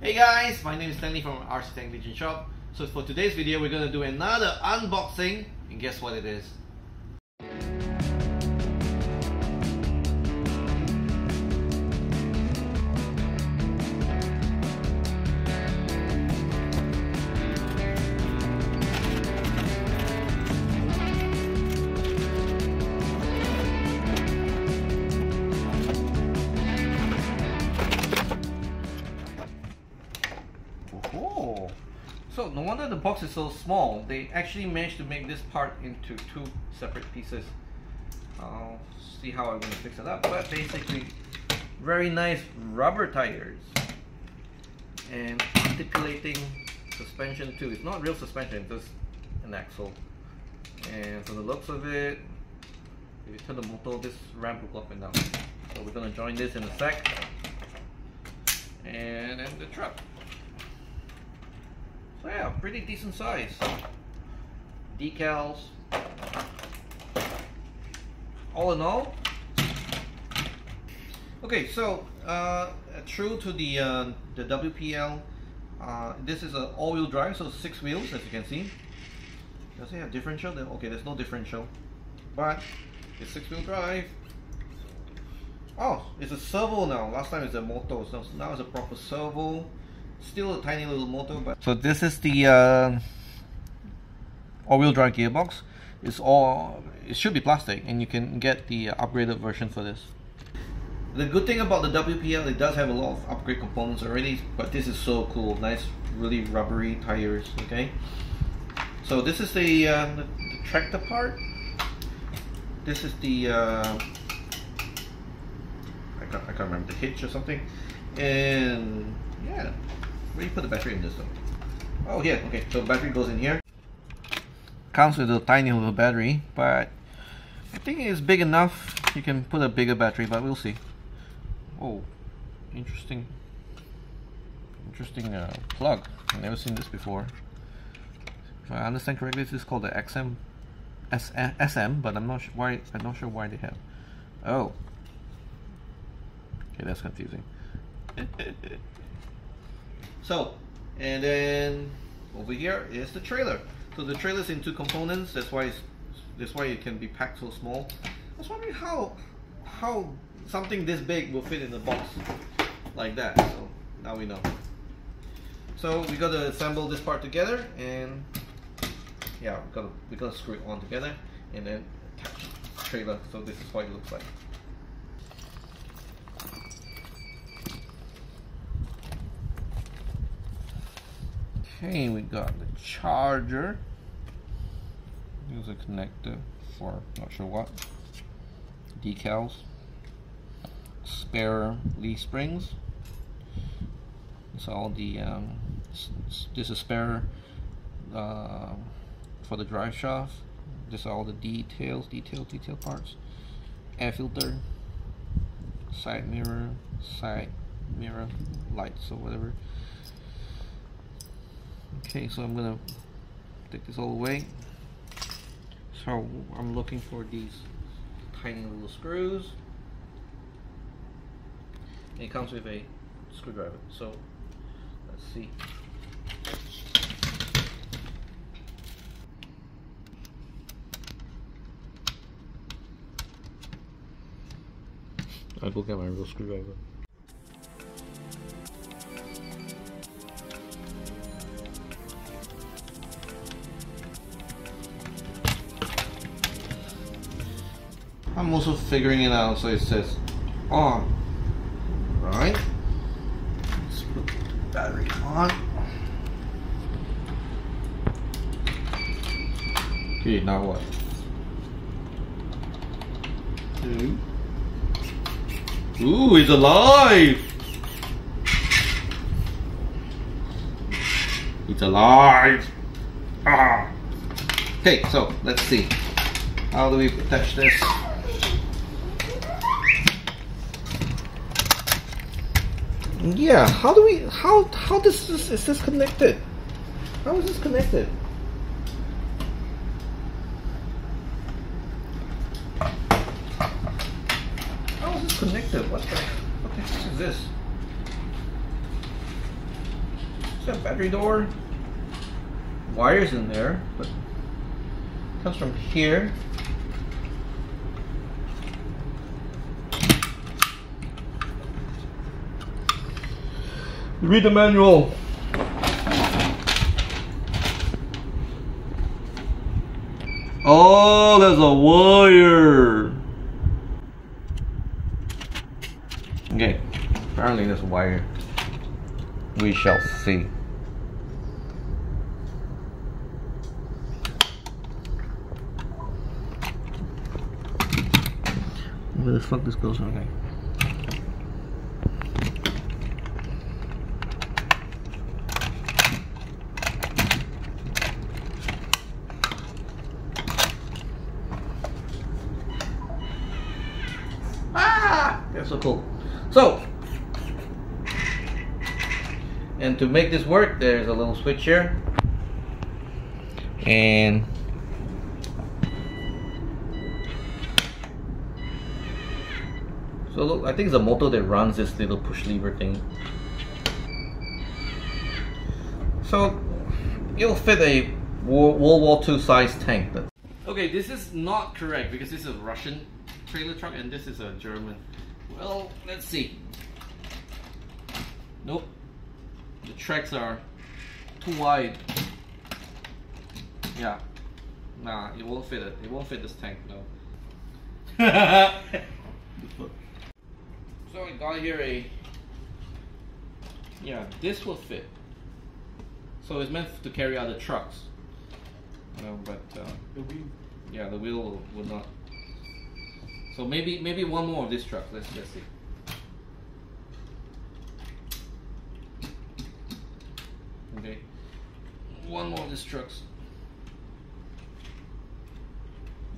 Hey guys, my name is Stanley from RC Tech Legion Shop. So for today's video, we're going to do another unboxing, and guess what it is? Oh, so no wonder the box is so small. They actually managed to make this part into two separate pieces. I'll see how I'm going to fix it up, but basically very nice rubber tires and articulating suspension too. It's not real suspension, it's just an axle. And from the looks of it, if you turn the motor, this ramp will go up and down. So we're going to join this in a sec. And then the truck. So yeah, pretty decent size. Decals. All in all. Okay, so true to the WPL, this is an all-wheel drive, so 6 wheels, as you can see. Does it have differential? Okay, there's no differential, but it's 6-wheel drive. Oh, it's a servo now. Last time it's a motor, so now it's a proper servo. Still a tiny little motor, but so this is the all-wheel drive gearbox. It should be plastic, and you can get the upgraded version for this. The good thing about the WPL, it does have a lot of upgrade components already, but this is so cool. Nice, really rubbery tires. Okay, so this is the tractor part. This is the I can't remember, the hitch or something, and yeah. Where do you put the battery in this though? Oh, here. Okay, so battery goes in here. Comes with a tiny little battery, but I think it's big enough. You can put a bigger battery, but we'll see. Oh, interesting plug. I've never seen this before. If I understand correctly, this is called the SM, but I'm not sure why. They have. Oh, okay, that's confusing. So, and then over here is the trailer. So the trailer's in 2 components. That's why it can be packed so small. I was wondering how something this big will fit in the box like that. So now we know. So we got to assemble this part together, and yeah, we got to screw it on together, and then attach the trailer. So this is what it looks like. Okay, we got the charger. Here's a connector for not sure what. Decals. Spare leaf springs. It's all the this is spare for the drive shaft. This are all the detail parts. Air filter, side mirror lights or whatever. Okay, so I'm gonna take this all away. So I'm looking for these tiny little screws. And it comes with a screwdriver. So let's see. I'll go get my real screwdriver. I'm also figuring it out, so it says on. Right? Let's put the battery on. Okay, now what? 2. Ooh, it's alive! It's alive! Ah! Okay, so let's see. How do we attach this? Yeah, how is this connected? How is this connected? How is this connected? What the heck is this? It's got a battery door. Wires in there, but it comes from here. Read the manual. Oh, there's a wire. Okay, apparently there's a wire. We shall see. Where the fuck this goes? Okay. That's so cool. So, and to make this work, there's a little switch here, and so look, I think it's a motor that runs this little push lever thing. So it'll fit a World War II size tank. Okay, this is not correct because this is a Russian trailer truck and this is a German. Well, let's see. Nope. The tracks are too wide. Yeah. Nah, it won't fit it. It won't fit this tank, no. So I got here a... Yeah, this will fit. So it's meant to carry other trucks. No, but the wheel. Yeah, the wheel will not. So maybe one more of this truck. Let's see. Okay, one more of these trucks,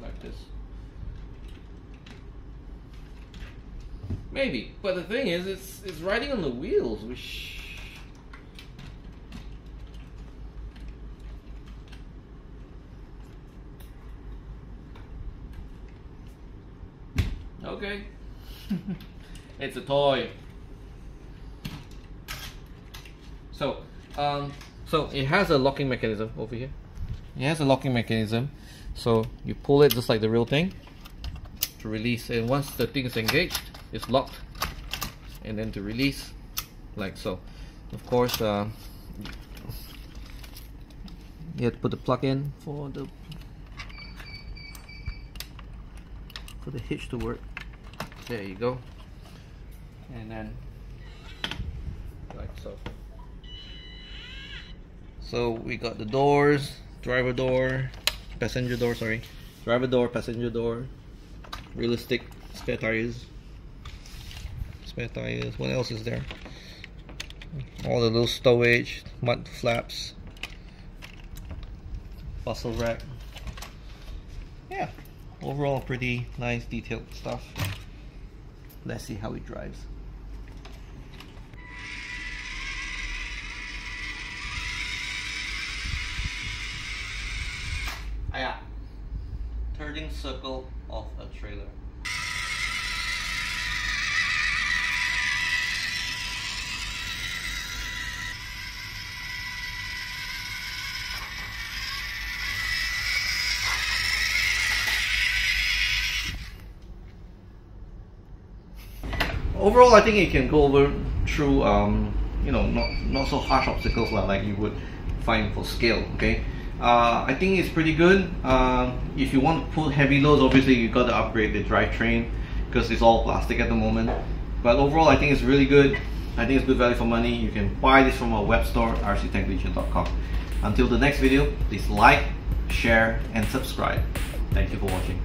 like this. Maybe, but the thing is, it's riding on the wheels, which. Okay. It's a toy. So it has a locking mechanism over here. It has a locking mechanism. So you pull it just like the real thing to release, and once the thing is engaged, it's locked. And then to release, like so. Of course, you have to put the plug in for the hitch to work. There you go. And then like so. So we got the doors, driver door, passenger door, sorry. Driver door, passenger door, realistic spare tires. Spare tires. What else is there? All the little stowage, mud flaps, bustle rack. Yeah. Overall, pretty nice detailed stuff. Let's see how it drives. Yeah. Turning circle of a trailer. Overall, I think it can go over through, you know, not so harsh obstacles like you would find for scale. Okay, I think it's pretty good. If you want to put heavy loads, obviously you got to upgrade the drivetrain because it's all plastic at the moment. But overall, I think it's really good. I think it's good value for money. You can buy this from our web store, rctechlegion.com. Until the next video, please like, share, and subscribe. Thank you for watching.